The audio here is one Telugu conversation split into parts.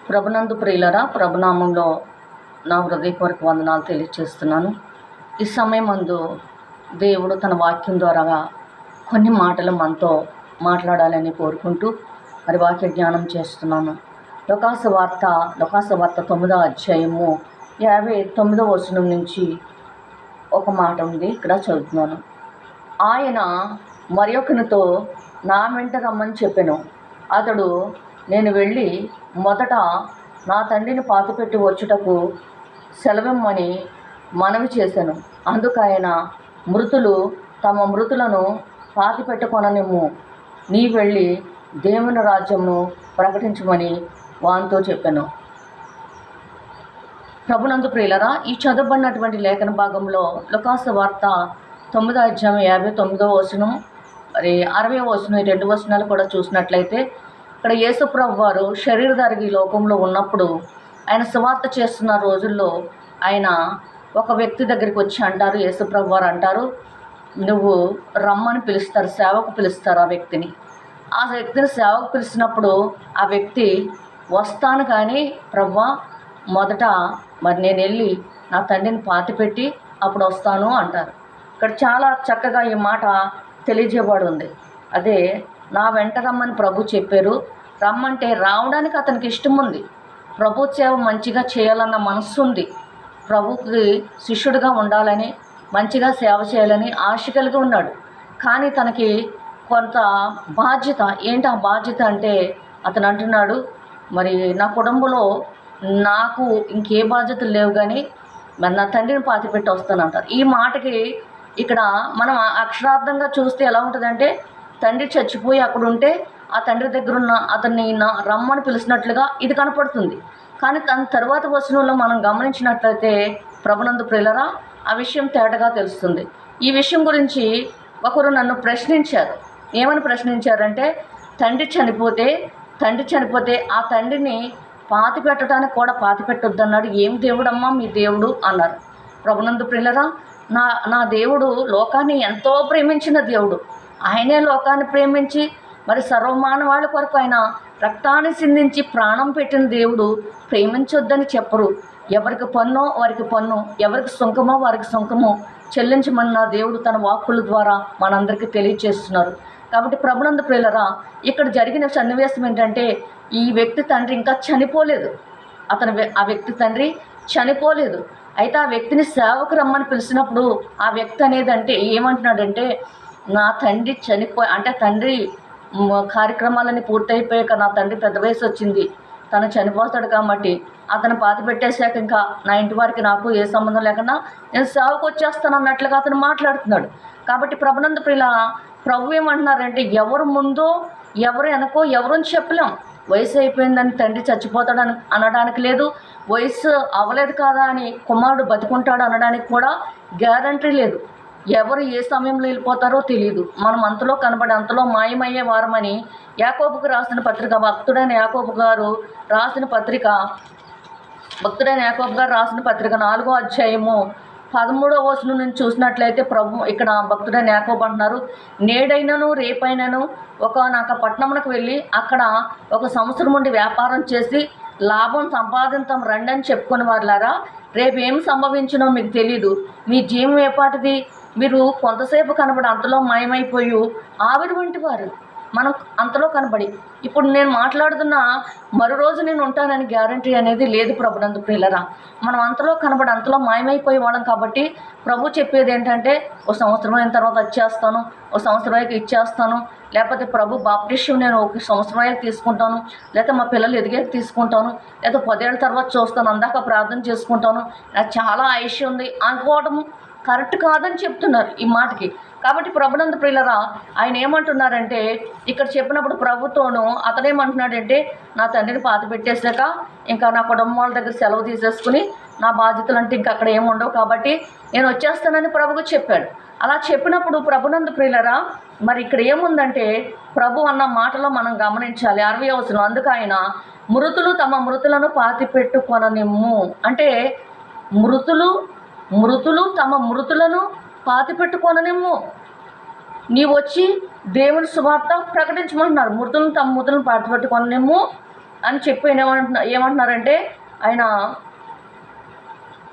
ప్రభునందు ప్రియులరా, ప్రభునామంలో నా హృదయపూర్వక వందనాలు తెలియజేస్తున్నాను. ఈ సమయమందు దేవుడు తన వాక్యం ద్వారా కొన్ని మాటలు మనతో మాట్లాడాలని కోరుకుంటూ మరి వాక్య జ్ఞానం చేస్తున్నాను. లోకాసు వార్త 9వ అధ్యాయము 59వ వచనం నుంచి ఒక మాట ఉంది, ఇక్కడ చదువుతున్నాను. ఆయన మరి ఒకనితో నా వెంట రమ్మని చెప్పెను. అతడు, నేను వెళ్ళి మొదట నా తండ్రిని పాతిపెట్టి వచ్చుటకు సెలవిమ్మని మనవి చేశాను. అందుకైన మృతులు తమ మృతులను పాతిపెట్టుకొననిమ్ము, నీ వెళ్ళి దేవుని రాజ్యమును ప్రకటించమని వానితో చెప్పాను. ప్రభునందు ప్రియులరా, ఈ చదవబడినటువంటి లేఖన భాగంలో లోకాసు వార్త 9వ అధ్యాయం 59వ వచనం మరి 60వ వచనం, ఈ 2 వచనాలు కూడా చూసినట్లయితే ఇక్కడ యేసుప్రభు వారు శరీరధారి లోకంలో ఉన్నప్పుడు ఆయన సువార్త చేస్తున్న రోజుల్లో ఆయన ఒక వ్యక్తి దగ్గరికి వచ్చి అంటారు, యేసుప్రభు వారు అంటారు, నువ్వు రమ్మని పిలుస్తారు, సేవకు పిలుస్తారు ఆ వ్యక్తిని. ఆ వ్యక్తిని సేవకు పిలిచినప్పుడు ఆ వ్యక్తి వస్తాను కానీ ప్రభువా మొదట మరి నేను వెళ్ళి నా తండ్రిని పాతిపెట్టి అప్పుడు వస్తాను అంటారు. ఇక్కడ చాలా చక్కగా ఈ మాట తెలియజేయబడి ఉంది. అదే నా వెంట రమ్మని ప్రభు చెప్పారు. రమ్మంటే రావడానికి అతనికి ఇష్టం ఉంది. ప్రభు సేవ మంచిగా చేయాలన్న మనస్సు ఉంది. ప్రభుకి శిష్యుడిగా ఉండాలని, మంచిగా సేవ చేయాలని ఆశ కలిగి ఉన్నాడు. కానీ తనకి కొంత బాధ్యత, ఏంటి ఆ బాధ్యత అంటే అతను అంటున్నాడు, మరి నా కుటుంబంలో నాకు ఇంకే బాధ్యతలు లేవు కానీ మరి నా తండ్రిని పాతిపెట్టి వస్తానంటారు. ఈ మాటకి ఇక్కడ మనం అక్షరార్థంగా చూస్తే ఎలా ఉంటుందంటే, తండ్రి చచ్చిపోయి అక్కడ ఉంటే ఆ తండ్రి దగ్గర ఉన్న అతన్ని రమ్మని పిలిచినట్లుగా ఇది కనపడుతుంది. కానీ తన తర్వాత వచనంలో మనం గమనించినట్లయితే ప్రభునందు ప్రియులరా, ఆ విషయం తేటగా తెలుస్తుంది. ఈ విషయం గురించి ఒకరు నన్ను ప్రశ్నించారు. ఏమని ప్రశ్నించారంటే, తండ్రి చనిపోతే ఆ తండ్రిని పాతి పెట్టడానికి కూడా పాతి పెట్టొద్దన్నాడు. ఏం దేవుడమ్మా మీ దేవుడు అన్నారు. ప్రభునందు ప్రియులరా, నా దేవుడు లోకాన్ని ఎంతో ప్రేమించిన దేవుడు. ఆయనే లోకాన్ని ప్రేమించి మరి సర్వమానవాళ్ళ కొరకు ఆయన రక్తాన్ని సిందించి ప్రాణం పెట్టిన దేవుడు ప్రేమించొద్దని చెప్పరు. ఎవరికి పన్నో వారికి పన్ను, ఎవరికి సుంకమో వారికి సుంకము చెల్లించమన్న దేవుడు తన వాక్కుల ద్వారా మనందరికీ తెలియజేస్తున్నారు. కాబట్టి ప్రభునందు ప్రియులరా, ఇక్కడ జరిగిన సన్నివేశం ఏంటంటే, ఈ వ్యక్తి తండ్రి ఇంకా చనిపోలేదు. ఆ వ్యక్తి తండ్రి చనిపోలేదు. అయితే ఆ వ్యక్తిని సేవకు రమ్మని పిలిచినప్పుడు ఆ వ్యక్తి అనేది అంటే ఏమంటున్నాడంటే, నా తండ్రి అంటే తండ్రి కార్యక్రమాలన్నీ పూర్తయిపోయాక నా తండ్రి పెద్ద వయసు వచ్చింది, తను చనిపోతాడు కాబట్టి అతను పాతి పెట్టేశాక ఇంకా నా ఇంటి వారికి నాకు ఏ సంబంధం లేకుండా నేను సేవకు వచ్చేస్తాను అన్నట్లుగా అతను మాట్లాడుతున్నాడు. కాబట్టి ప్రభునందు ప్రియుల ప్రభు ఏమంటున్నారంటే, ఎవరు ముందో ఎవరు వెనకో ఎవరని చెప్పలేం. వయసు అయిపోయిందని తండ్రి చచ్చిపోతాడని అనడానికి లేదు, వయసు అవ్వలేదు కాదా అని కుమారుడు బతుకుంటాడు అనడానికి కూడా గ్యారంటీ లేదు. ఎవరు ఏ సమయంలో వెళ్ళిపోతారో తెలియదు. మనం అంతలో కనబడి అంతలో మాయమయ్యే వారమని యాకోబుకు రాసిన పత్రిక, భక్తుడైన యాకోబు గారు రాసిన పత్రిక 4వ అధ్యాయము 13వ వచనం నుంచి చూసినట్లయితే ప్రభు ఇక్కడ భక్తుడైన యాకోబు అంటున్నారు, నేడైనను రేపైనను ఒకనొక పట్టణమునకు వెళ్ళి అక్కడ 1 సంవత్సరం ఉండి వ్యాపారం చేసి లాభం సంపాదించం రండి అని చెప్పుకుని వారులారా, రేపు ఏం సంభవించినో మీకు తెలీదు. మీ జీవం ఏపాటిది? మీరు కొంతసేపు కనబడి అంతలో మాయమైపోయి ఆవిరి వంటి వారు. మనం అంతలో కనబడి ఇప్పుడు నేను మాట్లాడుతున్న మరో రోజు నేను ఉంటానని గ్యారంటీ అనేది లేదు. ప్రభునందు ప్రియులరా, మనం అంతలో కనబడి అంతలో మాయమైపోయే వాళ్ళం. కాబట్టి ప్రభు చెప్పేది ఏంటంటే, 1 సంవత్సరం అయిన తర్వాత వచ్చేస్తాను, 1 సంవత్సరం అయ్యాక ఇచ్చేస్తాను, లేకపోతే ప్రభు బాప్టిష్యం నేను 1 సంవత్సరం అయ్యాక తీసుకుంటాను, లేకపోతే మా పిల్లలు ఎదిగాక తీసుకుంటాను, లేకపోతే 10 ఏళ్ళ తర్వాత చూస్తాను, అందాక ప్రార్థన చేసుకుంటాను, నాకు చాలా ఆయుష్యం ఉంది అనుకోవడం కరెక్ట్ కాదని చెప్తున్నారు ఈ మాటకి. కాబట్టి ప్రభునందు ప్రియులరా, ఆయన ఏమంటున్నారంటే, ఇక్కడ చెప్పినప్పుడు ప్రభుతోను అతనేమంటున్నాడంటే, నా తండ్రిని పాతి పెట్టేశాక ఇంకా నా కుటుంబం వాళ్ళ దగ్గర సెలవు తీసేసుకుని నా బాధ్యతలు అంటే ఇంకా అక్కడ ఏముండవు కాబట్టి నేను వచ్చేస్తానని ప్రభుకు చెప్పాడు. అలా చెప్పినప్పుడు ప్రభునందు ప్రియులరా, మరి ఇక్కడ ఏముందంటే, ప్రభు అన్న మాటలో మనం గమనించాలి. 60వ వచనం, అందుకు ఆయన మృతులు తమ మృతులను పాతి పెట్టుకొననిమ్ము అంటే, మృతులు తమ మృతులను పాతి పెట్టుకొననిమ్ము, నీవు వచ్చి దేవుని సువార్త ప్రకటించమంటున్నారు. మృతులను తమ మృతులను పాతి పెట్టుకొననిమ్ము, అని చెప్పి ఏమంటున్నారంటే ఆయన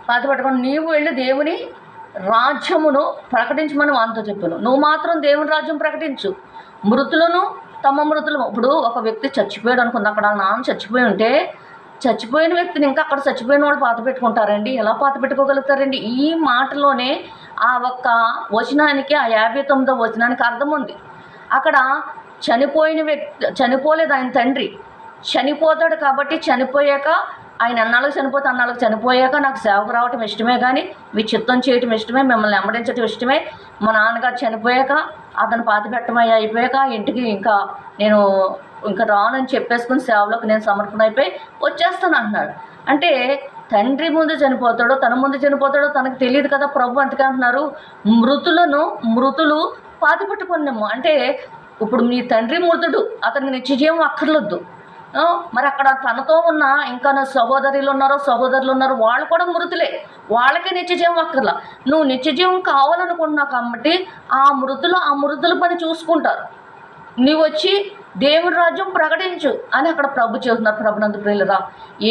పాతి పట్టుకొని నీవు వెళ్ళి దేవుని రాజ్యమును ప్రకటించమని వానితో చెప్పాను. నువ్వు మాత్రం దేవుని రాజ్యం ప్రకటించు, మృతులను తమ మృతులు. ఇప్పుడు ఒక వ్యక్తి చచ్చిపోయాడు అనుకుంది, అక్కడ నాన్న చచ్చిపోయి ఉంటే చచ్చిపోయిన వ్యక్తిని ఇంకా అక్కడ చచ్చిపోయిన వాళ్ళు పాత పెట్టుకుంటారండి? ఎలా పాత పెట్టుకోగలుగుతారండి? ఈ మాటలోనే ఆ ఒక్క వచనానికి, ఆ 59వ వచనానికి అర్థం ఉంది. అక్కడ చనిపోయిన వ్యక్తి చనిపోలేదు, ఆయన తండ్రి చనిపోతాడు. కాబట్టి చనిపోయాక ఆయన అన్నాళ్ళకి చనిపోతే అన్నాళ్ళకి చనిపోయాక నాకు సేవకు రావటం ఇష్టమే, కానీ మీ చిత్తం చేయటం ఇష్టమే, మిమ్మల్ని వెంబడించడం ఇష్టమే. మా నాన్నగారు చనిపోయాక అతను పాతి పెట్టమయ్య అయిపోయాక ఇంటికి నేను ఇంకా రానని చెప్పేసుకుని సేవలోకి నేను సమర్పణ అయిపోయి వచ్చేస్తాను అంటున్నాడు. అంటే తండ్రి ముందు చనిపోతాడో తన ముందు చనిపోతాడో తనకు తెలియదు కదా. ప్రభు అందుకే అంటున్నారు మృతులు పాతి పెట్టుకున్నాము. అంటే ఇప్పుడు మీ తండ్రి మృతుడు, అతనికి నిత్యజీవం అక్కర్లొద్దు. మరి అక్కడ తనతో ఉన్న ఇంకా సహోదరులు ఉన్నారు, వాళ్ళు కూడా మృతులే, వాళ్ళకే నిత్యజీవం అక్కర్లా. నువ్వు నిత్యజీవం కావాలనుకుంటున్నావు కాబట్టి ఆ మృతుల పని చూసుకుంటారు. నీవు వచ్చి దేవుని రాజ్యం ప్రకటించు అని అక్కడ ప్రభు చెబుతున్నారు. ప్రభునందు ప్రియులరా,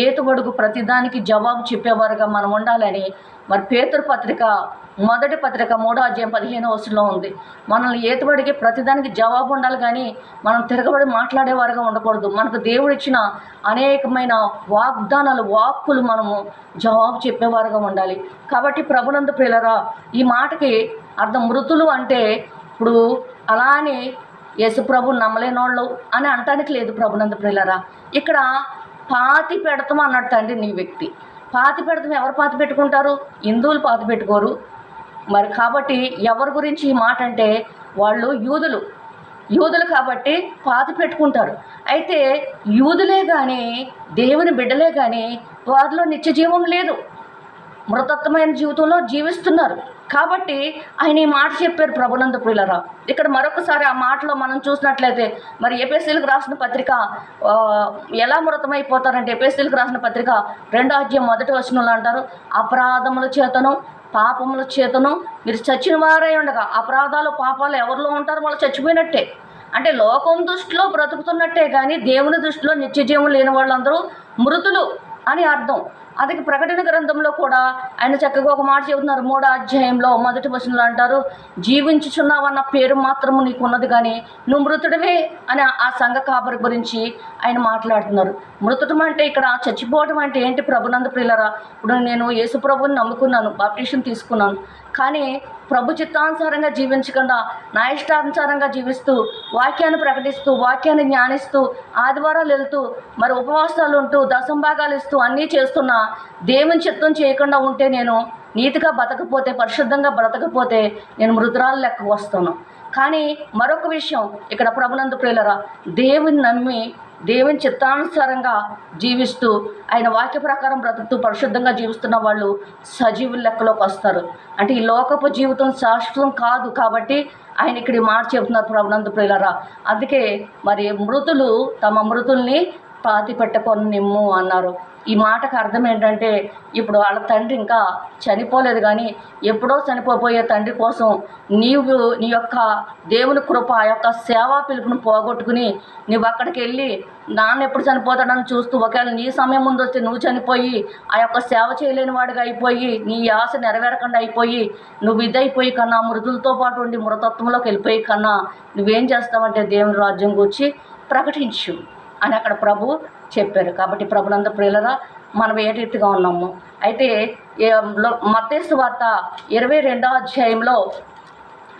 ఏతుబడుగు ప్రతిదానికి జవాబు చెప్పేవారుగా మనం ఉండాలని మరి పేతురు పత్రిక మొదటి పత్రిక 3వ అధ్యాయం 15వ వచనంలో ఉంది. మనల్ని ఏతుబడికి ప్రతిదానికి జవాబు ఉండాలి, కానీ మనం తిరగబడి మాట్లాడేవారుగా ఉండకూడదు. మనకు దేవుడు ఇచ్చిన అనేకమైన వాక్కులు మనము జవాబు చెప్పేవారుగా ఉండాలి. కాబట్టి ప్రభునందు ప్రియులరా, ఈ మాటకి అర్థం మృతులు అంటే ఇప్పుడు అలానే యేసు ప్రభు నమ్మలేనోళ్ళు అని అంటానికి లేదు. ప్రభునందు ప్రియులరా, ఇక్కడ పాతి పెడతాం అన్నాడు తండ్రి. నీ వ్యక్తి పాతి పెడతాం, ఎవరు పాతి పెట్టుకుంటారు? హిందువులు పాతి పెట్టుకోరు. మరి కాబట్టి ఎవరి గురించి ఈ మాట అంటే వాళ్ళు యూదులు కాబట్టి పాతి పెట్టుకుంటారు. అయితే యూదులే కానీ దేవుని బిడ్డలే కానీ వారిలో నిత్యజీవం లేదు, మృతత్వమైన జీవితంలో జీవిస్తున్నారు. కాబట్టి ఆయన ఈ మాట చెప్పారు. ప్రభునందు ప్రియులరా, ఇక్కడ మరొకసారి ఆ మాటలో మనం చూసినట్లయితే మరి ఎఫెసీయులకు రాసిన పత్రిక ఎలా మృతమైపోతారంటే ఎఫెసీయులకు రాసిన పత్రిక 2వ అధ్యాయం 1వ వచనంలో అంటారు, అపరాధముల చేతను పాపముల చేతను మీరు చచ్చిన వారై ఉండగా. అపరాధాలు పాపాలు ఎవరిలో ఉంటారు? వాళ్ళు చచ్చిపోయినట్టే. అంటే లోకం దృష్టిలో బ్రతుకుతున్నట్టే, కానీ దేవుని దృష్టిలో నిత్యజీవం లేని వాళ్ళందరూ మృతులు అని అర్థం. అది ప్రకటన గ్రంథంలో కూడా ఆయన చక్కగా ఒక మాట చెబుతున్నారు. 3వ అధ్యాయంలో 1వ వచనంలో అంటారు, జీవించుచున్నావన్న పేరు మాత్రము నీకు ఉన్నది, కానీ నువ్వు మృతుడివే అని ఆ సంఘ కాపరి గురించి ఆయన మాట్లాడుతున్నారు. మృతుడం అంటే ఇక్కడ చచ్చిపోవడం అంటే ఏంటి? ప్రభునందు ప్రియులరా, ఇప్పుడు నేను యేసు ప్రభుని నమ్ముకున్నాను, బాప్టిషన్ తీసుకున్నాను, కానీ ప్రభు చిత్తానుసారంగా జీవించకుండా నా ఇష్టానుసారంగా జీవిస్తూ వాక్యాన్ని ప్రకటిస్తూ వాక్యాన్ని జ్ఞానిస్తూ ఆదివారాలు వెళ్తూ మరి ఉపవాసాలు ఉంటూ దశంభాగాలు ఇస్తూ అన్నీ చేస్తున్నా దేవుని చిత్తం చేయకుండా ఉంటే, నేను నీతిగా బతకపోతే, పరిశుద్ధంగా బ్రతకపోతే నేను మృతురాలు లెక్కకు వస్తాను. కానీ మరొక విషయం ఇక్కడ ప్రభునందు ప్రియులరా, దేవుని నమ్మి దేవుని చిత్తానుసారంగా జీవిస్తూ ఆయన వాక్య ప్రకారం బ్రతుకుతూ పరిశుద్ధంగా జీవిస్తున్న వాళ్ళు సజీవుల లెక్కలోకి వస్తారు. అంటే ఈ లోకపు జీవితం శాశ్వతం కాదు. కాబట్టి ఆయన ఇక్కడ మాట చెబుతున్నారు ప్రభునందు ప్రియులరా. అందుకే మరి మృతులు తమ మృతుల్ని పాతి పెట్టుకొని నిమ్ము అన్నారు. ఈ మాటకు అర్థం ఏంటంటే ఇప్పుడు వాళ్ళ తండ్రి ఇంకా చనిపోలేదు, కానీ ఎప్పుడో చనిపోయే తండ్రి కోసం నీవు నీ యొక్క దేవుని కృప ఆ యొక్క సేవా పిలుపును పోగొట్టుకుని నువ్వు అక్కడికి వెళ్ళి నాన్న ఎప్పుడు చనిపోతాడని చూస్తూ ఒకవేళ నీ సమయం ముందు వస్తే నువ్వు చనిపోయి ఆ యొక్క సేవ చేయలేని వాడిగా అయిపోయి నీ ఆశ నెరవేరకుండా అయిపోయి నువ్వు ఇదైపోయి కన్నా మృతులతో పాటు ఉండి మృతత్వంలోకి వెళ్ళిపోయి కన్నా నువ్వేం చేస్తావంటే దేవుని రాజ్యం గురించి ప్రకటించు అని అక్కడ ప్రభు చెప్పారు. కాబట్టి ప్రభునందు ప్రియులరా, మనం ఏ రీతిగా ఉన్నాము? అయితే మత్తయి సువార్త 22వ అధ్యాయంలో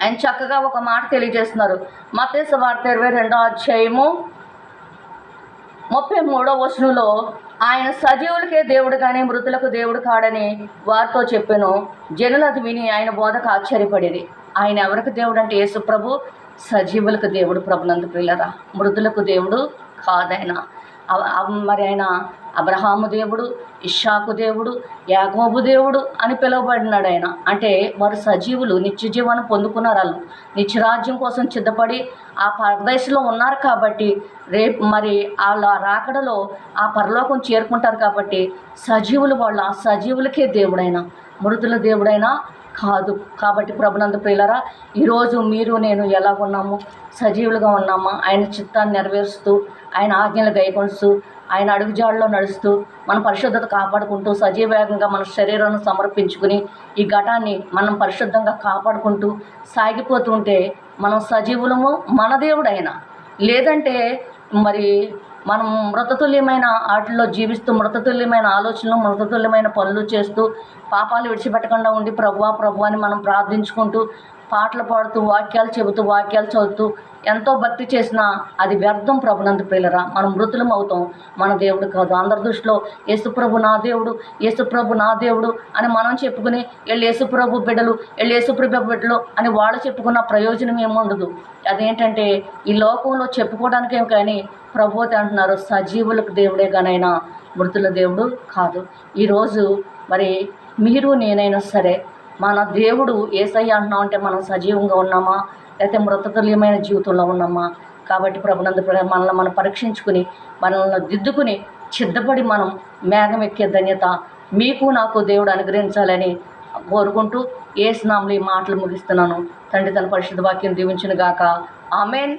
ఆయన చక్కగా ఒక మాట తెలియజేస్తున్నారు. మత్తయి సువార్త 22వ అధ్యాయము 33వ వచనంలో ఆయన సజీవులకే దేవుడు కానీ మృతులకు దేవుడు కాడని వారితో చెప్పాను. జనులు అది విని ఆయన బోధకు ఆశ్చర్యపడేది. ఆయన ఎవరికి దేవుడు అంటే యేసు ప్రభు సజీవులకు దేవుడు. ప్రభునందు ప్రియులరా, మృతులకు దేవుడు కాదైనా. మరి ఆయన అబ్రహాము దేవుడు, ఇస్సాకు దేవుడు, యాకోబు దేవుడు అని పిలువబడినాడు ఆయన. అంటే వారు సజీవులు, నిత్యజీవాన్ని పొందుకున్నారు. వాళ్ళు నిత్యరాజ్యం కోసం సిద్ధపడి ఆ పరదేశంలో ఉన్నారు కాబట్టి రేపు మరి వాళ్ళ రాకడలో ఆ పరలోకం చేరుకుంటారు. కాబట్టి సజీవులు వాళ్ళు. ఆ సజీవులకే దేవుడైనా మృతుల దేవుడైనా కాదు. కాబట్టి ప్రభునందు ప్రియులరా, ఈరోజు మీరు నేను ఎలా ఉన్నాము? సజీవులుగా ఉన్నామా? ఆయన చిత్తాన్ని నెరవేరుస్తూ ఆయన ఆజ్ఞలు గైకొలుస్తూ ఆయన అడుగుజాడలో నడుస్తూ మన పరిశుద్ధత కాపాడుకుంటూ సజీవంగా మన శరీరాన్ని సమర్పించుకుని ఈ ఘటాన్ని మనం పరిశుద్ధంగా కాపాడుకుంటూ సాగిపోతూ ఉంటే మనం సజీవులము మన దేవుడైనా. లేదంటే మరి మనం మృతతుల్యమైన వాటిల్లో జీవిస్తూ మృతతుల్యమైన ఆలోచనలు మృతతుల్యమైన పనులు చేస్తూ పాపాలు విడిచిపెట్టకుండా ఉండి ప్రభువా ప్రభు అని మనం ప్రార్థించుకుంటూ పాటలు పాడుతూ వాక్యాలు చెబుతూ వాక్యాలు చదువుతూ ఎంతో భక్తి చేసినా అది వ్యర్థం ప్రభునందు ప్రియులరా. మనం మృతులం అవుతాం, మన దేవుడు కాదు. అందరి దృష్టిలో యేసుప్రభు నా దేవుడు, యేసుప్రభు నా దేవుడు అని మనం చెప్పుకుని వీళ్ళు యేసుప్రభు బిడ్డలు, వీళ్ళు యేసుప్రభు బిడ్డలు అని వాళ్ళు చెప్పుకున్న ప్రయోజనం ఏముండదు. అదేంటంటే ఈ లోకంలో చెప్పుకోవడానికేం కానీ ప్రభు అంటున్నారు సజీవులకు దేవుడే కానైనా మృతుల దేవుడు కాదు. ఈరోజు మరి మీరు నేనైనా సరే మన దేవుడు యేసయ్య అంటున్నాం అంటే మనం సజీవంగా ఉన్నామా లేకపోతే మృతతుల్యమైన జీవితంలో ఉన్నామా? కాబట్టి ప్రభునందు మనల్ని మనం పరీక్షించుకుని మనల్ని దిద్దుకుని సిద్ధపడి మనం మేఘం ఎక్కే ధన్యత మీకు నాకు దేవుడు అనుగ్రహించాలని కోరుకుంటూ యేసు నామములో ఈ మాటలు ముగిస్తున్నాను. తండ్రి తన పరిశుద్ధ వాక్యం దీవించును గాక. ఆమేన్.